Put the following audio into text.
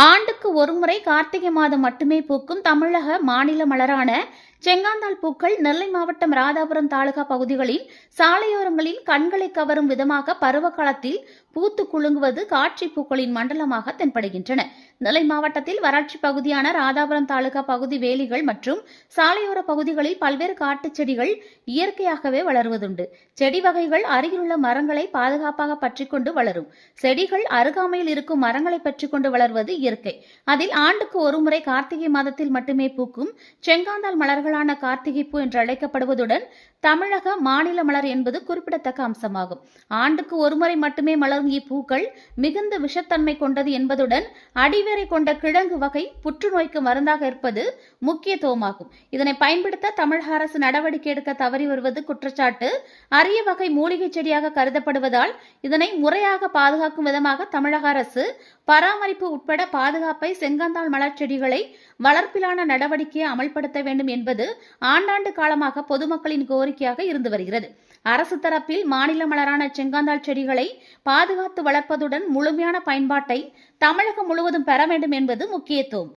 ஆண்டுக்கு ஒருமுறை கார்த்திகை மாதம் மட்டுமே பூக்கும் தமிழக மாநில மலரான செங்காந்தாள் பூக்கள் நெல்லை மாவட்டம் ராதாபுரம் தாலுகா பகுதிகளில் சாலையோரங்களில் கண்களை கவரும் விதமாக பருவகாலத்தில் பூத்து குலுங்குவது காட்சி பூக்களின் மண்டலமாக தென்படுகின்றன. நெல்லை மாவட்டத்தில் வறட்சி பகுதியான ராதாபுரம் தாலுகா பகுதி வேலிகள் மற்றும் சாலையோர பகுதிகளில் பல்வேறு காட்டுச் செடிகள் இயற்கையாகவே வளருவதுண்டு. செடி வகைகள் அருகிலுள்ள மரங்களை பாதுகாப்பாக பற்றிக்கொண்டு வளரும். செடிகள் அருகாமையில் இருக்கும் மரங்களை பற்றிக்கொண்டு வளர்வது இயற்கை. அதில் ஆண்டுக்கு ஒருமுறை கார்த்திகை மாதத்தில் மட்டுமே பூக்கும் செங்காந்தாள் மலர்களான கார்த்திகை பூ என்று அழைக்கப்படுவதுடன் தமிழக மாநில மலர் என்பது குறிப்பிடத்தக்க அம்சமாகும். ஆண்டுக்கு ஒருமுறை மட்டுமே மலரும் இப்பூக்கள் மிகுந்த விஷத்தன்மை கொண்டது என்பதுடன் அடிவேரை கொண்ட கிழங்கு வகை புற்றுநோய்க்கு மருந்தாக இருப்பது முக்கியத்துவமாகும். இதனை பயன்படுத்த தமிழக அரசு நடவடிக்கை எடுக்க தவறி வருவது குற்றச்சாட்டு. அரிய வகை மூலிகை செடியாக கருதப்படுவதால் இதனை முறையாக பாதுகாக்கும் விதமாக தமிழக அரசு பராமரிப்பு உட்பட பாதுகாப்பை செங்காந்தாள் மலர் செடிகளை வளர்ப்பிலான நடவடிக்கையை அமல்படுத்த வேண்டும் என்பது ஆண்டாண்டு காலமாக பொதுமக்களின் கோரிக்கையாக இருந்து வருகிறது. அரசு தரப்பில் மாநில மலரான செங்காந்தாள் செடிகளை பாதுகாத்து வளர்ப்பதுடன் முழுமையான பயன்பாட்டை தமிழகம் முழுவதும் பெற வேண்டும் என்பது முக்கியத்துவம்.